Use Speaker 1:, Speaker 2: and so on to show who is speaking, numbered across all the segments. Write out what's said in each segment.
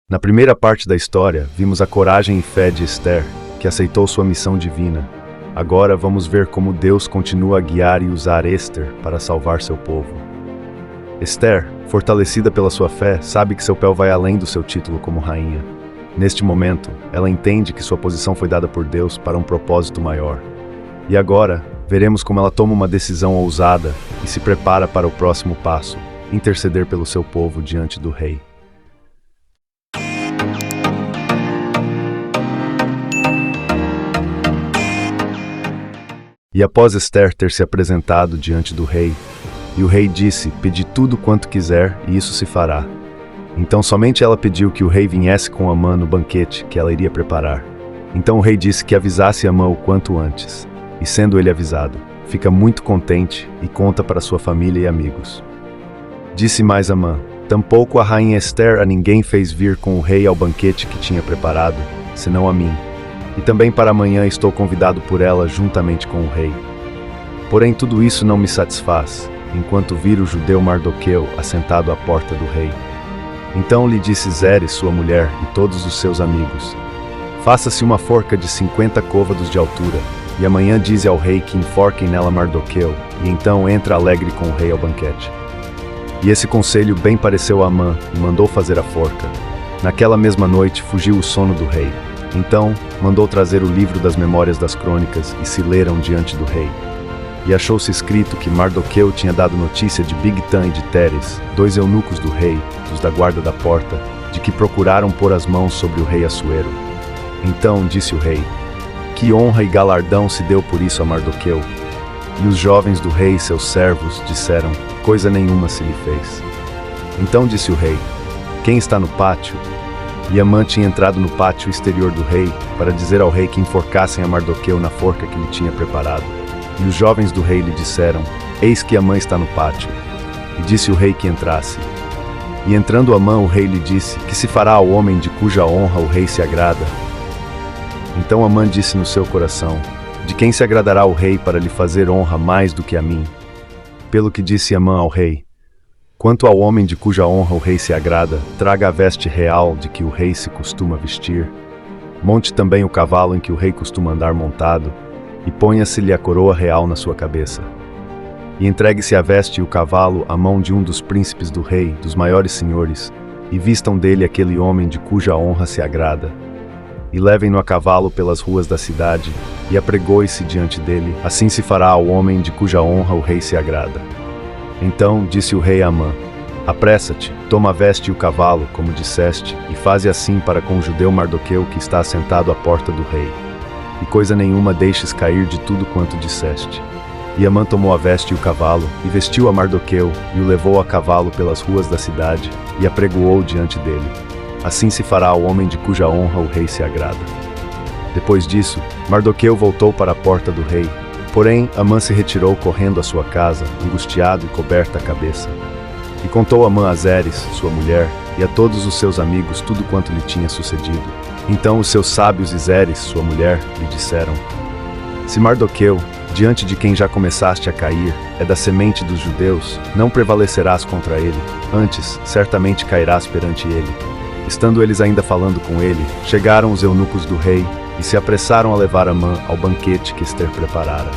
Speaker 1: Na primeira parte da história, vimos a coragem e fé de Esther, que aceitou sua missão divina. Agora vamos ver como Deus continua a guiar e usar Esther para salvar seu povo. Esther, fortalecida pela sua fé, sabe que seu papel vai além do seu título como rainha. Neste momento, ela entende que sua posição foi dada por Deus para um propósito maior. E agora, veremos como ela toma uma decisão ousada e se prepara para o próximo passo, interceder pelo seu povo diante do rei. E após Esther ter se apresentado diante do rei, e o rei disse: "Pedi tudo quanto quiser, e isso se fará." Então somente ela pediu que o rei viesse com Amã no banquete que ela iria preparar. Então o rei disse que avisasse Amã o quanto antes. E sendo ele avisado, fica muito contente e conta para sua família e amigos. Disse mais Amã: "Tampouco a rainha Esther a ninguém fez vir com o rei ao banquete que tinha preparado, senão a mim. E também para amanhã estou convidado por ela juntamente com o rei. Porém tudo isso não me satisfaz, enquanto vir o judeu Mardoqueu assentado à porta do rei." Então lhe disse Zeres, sua mulher, e todos os seus amigos: "Faça-se uma forca de 50 côvados de altura, e amanhã dize ao rei que enforquem nela Mardoqueu, e então entra alegre com o rei ao banquete." E esse conselho bem pareceu a Amã, e mandou fazer a forca. Naquela mesma noite fugiu o sono do rei. Então mandou trazer o livro das memórias das crônicas, e se leram diante do rei. E achou-se escrito que Mardoqueu tinha dado notícia de Bigtan e de Teres, 2 eunucos do rei, dos da guarda da porta, de que procuraram pôr as mãos sobre o rei Assuero. Então disse o rei: "Que honra e galardão se deu por isso a Mardoqueu?" E os jovens do rei, seus servos, disseram: "Coisa nenhuma se lhe fez." Então disse o rei: "Quem está no pátio?" E Amã tinha entrado no pátio exterior do rei, para dizer ao rei que enforcassem a Mardoqueu na forca que lhe tinha preparado. E os jovens do rei lhe disseram: "Eis que Amã está no pátio." E disse o rei que entrasse. E entrando Amã, o rei lhe disse: "Que se fará ao homem de cuja honra o rei se agrada?" Então Amã disse no seu coração: "De quem se agradará o rei para lhe fazer honra mais do que a mim?" Pelo que disse Amã ao rei: "Quanto ao homem de cuja honra o rei se agrada, traga a veste real de que o rei se costuma vestir. Monte também o cavalo em que o rei costuma andar montado, e ponha-se-lhe a coroa real na sua cabeça. E entregue-se a veste e o cavalo à mão de um dos príncipes do rei, dos maiores senhores, e vistam dele aquele homem de cuja honra se agrada. E levem-no a cavalo pelas ruas da cidade, e apregoe-se diante dele, assim se fará ao homem de cuja honra o rei se agrada." Então disse o rei a Amã: "Apressa-te, toma a veste e o cavalo, como disseste, e faze assim para com o judeu Mardoqueu que está assentado à porta do rei. E coisa nenhuma deixes cair de tudo quanto disseste." E Amã tomou a veste e o cavalo, e vestiu a Mardoqueu, e o levou a cavalo pelas ruas da cidade, e apregoou diante dele. Assim se fará ao homem de cuja honra o rei se agrada. Depois disso, Mardoqueu voltou para a porta do rei. Porém, Amã se retirou correndo à sua casa, angustiado e coberta a cabeça. E contou Amã a Zeres, sua mulher, e a todos os seus amigos tudo quanto lhe tinha sucedido. Então os seus sábios e Zeres, sua mulher, lhe disseram: "Se Mardoqueu, diante de quem já começaste a cair, é da semente dos judeus, não prevalecerás contra ele, antes, certamente cairás perante ele." Estando eles ainda falando com ele, chegaram os eunucos do rei, e se apressaram a levar Amã ao banquete que Esther preparara.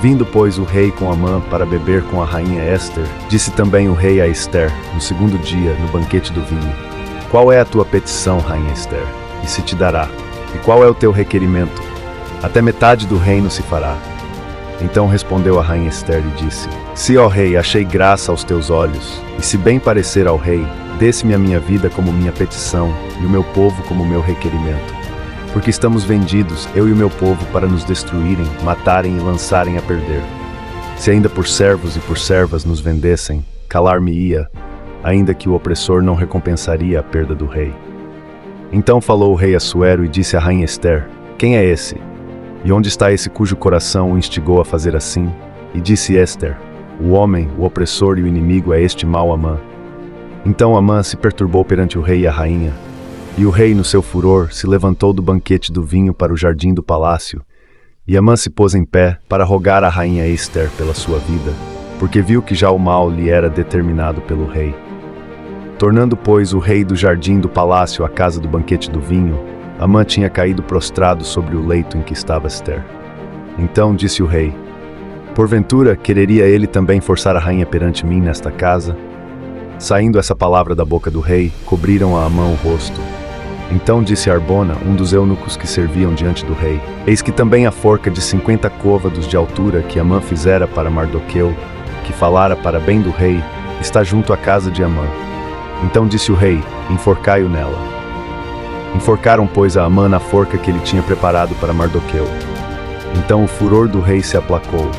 Speaker 1: Vindo, pois, o rei com Amã para beber com a rainha Esther, disse também o rei a Esther, no segundo dia, no banquete do vinho: "Qual é a tua petição, rainha Esther? E se te dará. E qual é o teu requerimento? Até metade do reino se fará." Então respondeu a rainha Esther e disse: "Se, ó rei, achei graça aos teus olhos, e se bem parecer ao rei, desse-me a minha vida como minha petição, e o meu povo como meu requerimento. Porque estamos vendidos, eu e o meu povo, para nos destruírem, matarem e lançarem a perder. Se ainda por servos e por servas nos vendessem, calar-me-ia, ainda que o opressor não recompensaria a perda do rei." Então falou o rei Assuero e disse à rainha Esther: "Quem é esse? E onde está esse cujo coração o instigou a fazer assim?" E disse Esther: "O homem, o opressor e o inimigo é este mau Amã." Então Amã se perturbou perante o rei e a rainha. E o rei, no seu furor, se levantou do banquete do vinho para o jardim do palácio, e Amã se pôs em pé para rogar à rainha Esther pela sua vida, porque viu que já o mal lhe era determinado pelo rei. Tornando, pois, o rei do jardim do palácio à casa do banquete do vinho, Amã tinha caído prostrado sobre o leito em que estava Ester. Então disse o rei: porventura, quereria ele também forçar a rainha perante mim nesta casa? Saindo essa palavra da boca do rei, cobriram a Amã o rosto. Então disse Arbona, um dos eunucos que serviam diante do rei: eis que também a forca de 50 côvados de altura que Amã fizera para Mardoqueu, que falara para bem do rei, está junto à casa de Amã. Então disse o rei: enforcai-o nela. Enforcaram, pois, a Amã na forca que ele tinha preparado para Mardoqueu. Então o furor do rei se aplacou.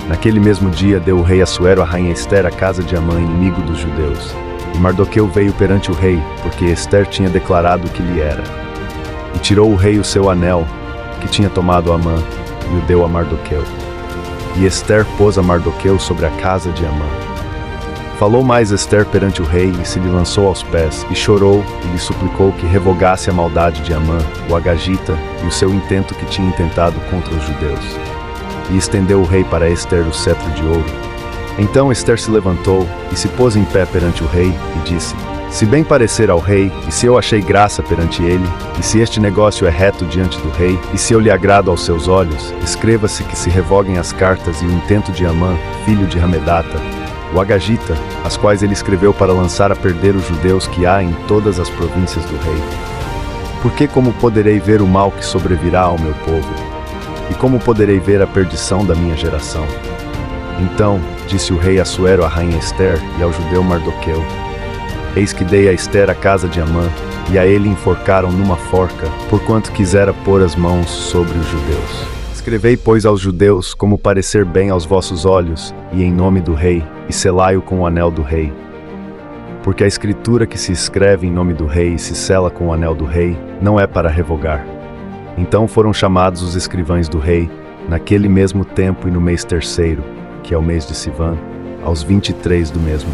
Speaker 1: Naquele mesmo dia deu o rei Assuero a rainha Ester à casa de Amã, inimigo dos judeus. E Mardoqueu veio perante o rei, porque Ester tinha declarado o que lhe era. E tirou o rei o seu anel, que tinha tomado Amã, e o deu a Mardoqueu. E Ester pôs a Mardoqueu sobre a casa de Amã. Falou mais Ester perante o rei, e se lhe lançou aos pés, e chorou, e lhe suplicou que revogasse a maldade de Amã, o agagita, e o seu intento que tinha intentado contra os judeus. E estendeu o rei para Ester o cetro de ouro. Então Ester se levantou, e se pôs em pé perante o rei, e disse: se bem parecer ao rei, e se eu achei graça perante ele, e se este negócio é reto diante do rei, e se eu lhe agrado aos seus olhos, escreva-se que se revoguem as cartas e o intento de Amã, filho de Hamedata, o agagita, as quais ele escreveu para lançar a perder os judeus que há em todas as províncias do rei. Porque como poderei ver o mal que sobrevirá ao meu povo? E como poderei ver a perdição da minha geração? Então, disse o rei Assuero à rainha Ester e ao judeu Mardoqueu: eis que dei a Ester a casa de Amã, e a ele enforcaram numa forca, porquanto quisera pôr as mãos sobre os judeus. Escrevei, pois, aos judeus, como parecer bem aos vossos olhos, e em nome do rei, e selai-o com o anel do rei. Porque a escritura que se escreve em nome do rei e se sela com o anel do rei, não é para revogar. Então foram chamados os escrivães do rei, naquele mesmo tempo e no mês terceiro, que é o mês de Sivan, aos 23 do mesmo.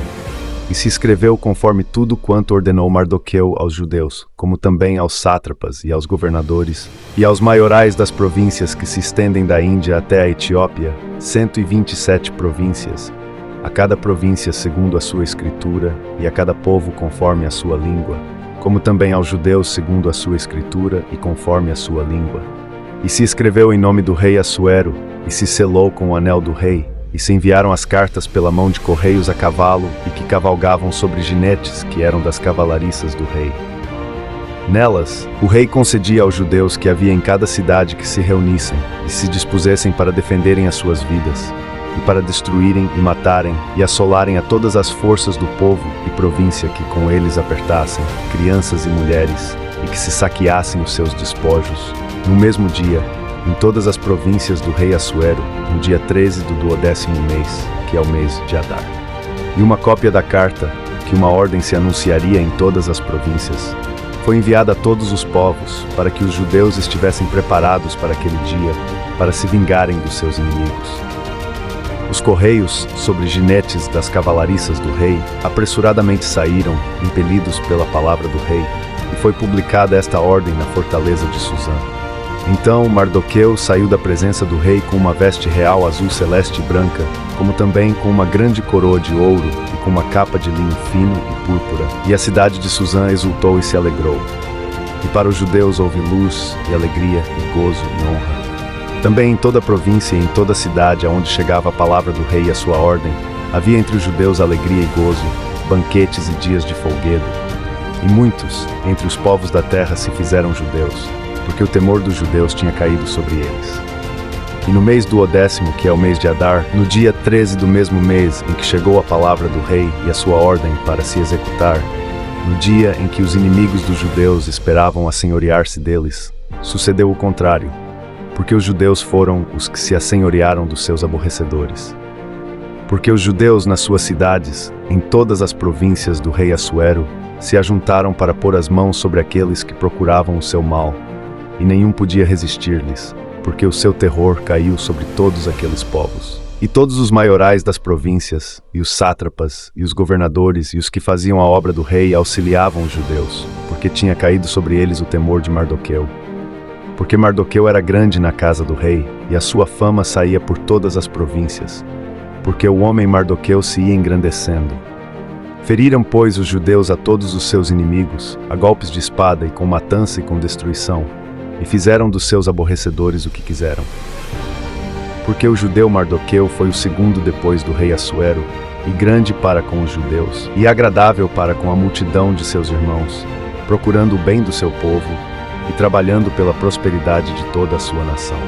Speaker 1: E se escreveu conforme tudo quanto ordenou Mardoqueu aos judeus, como também aos sátrapas e aos governadores, e aos maiorais das províncias que se estendem da Índia até a Etiópia, 127 províncias, a cada província segundo a sua escritura, e a cada povo conforme a sua língua, como também aos judeus segundo a sua escritura e conforme a sua língua. E se escreveu em nome do rei Assuero, e se selou com o anel do rei, e se enviaram as cartas pela mão de correios a cavalo e que cavalgavam sobre jinetes que eram das cavalariças do rei. Nelas, o rei concedia aos judeus que havia em cada cidade que se reunissem e se dispusessem para defenderem as suas vidas, e para destruírem e matarem e assolarem a todas as forças do povo e província que com eles apertassem, crianças e mulheres, e que se saqueassem os seus despojos, no mesmo dia, em todas as províncias do rei Assuero, no dia 13 do 12º mês, que é o mês de Adar. E uma cópia da carta, que uma ordem se anunciaria em todas as províncias, foi enviada a todos os povos, para que os judeus estivessem preparados para aquele dia, para se vingarem dos seus inimigos. Os correios, sobre jinetes das cavalariças do rei, apressuradamente saíram, impelidos pela palavra do rei, e foi publicada esta ordem na fortaleza de Suzã. Então Mardoqueu saiu da presença do rei com uma veste real azul celeste e branca, como também com uma grande coroa de ouro e com uma capa de linho fino e púrpura. E a cidade de Suzã exultou e se alegrou. E para os judeus houve luz e alegria e gozo e honra. Também em toda a província e em toda a cidade aonde chegava a palavra do rei e a sua ordem, havia entre os judeus alegria e gozo, banquetes e dias de folguedo. E muitos, entre os povos da terra, se fizeram judeus, porque o temor dos judeus tinha caído sobre eles. E no mês do 10º, que é o mês de Adar, no dia 13 do mesmo mês em que chegou a palavra do rei e a sua ordem para se executar, no dia em que os inimigos dos judeus esperavam assenhorear-se deles, sucedeu o contrário, porque os judeus foram os que se assenhorearam dos seus aborrecedores. Porque os judeus nas suas cidades, em todas as províncias do rei Assuero, se ajuntaram para pôr as mãos sobre aqueles que procuravam o seu mal, e nenhum podia resistir-lhes, porque o seu terror caiu sobre todos aqueles povos. E todos os maiorais das províncias, e os sátrapas, e os governadores, e os que faziam a obra do rei auxiliavam os judeus, porque tinha caído sobre eles o temor de Mardoqueu. Porque Mardoqueu era grande na casa do rei, e a sua fama saía por todas as províncias, porque o homem Mardoqueu se ia engrandecendo. Feriram, pois, os judeus a todos os seus inimigos, a golpes de espada e com matança e com destruição, e fizeram dos seus aborrecedores o que quiseram. Porque o judeu Mardoqueu foi o segundo depois do rei Assuero, e grande para com os judeus, e agradável para com a multidão de seus irmãos, procurando o bem do seu povo, e trabalhando pela prosperidade de toda a sua nação.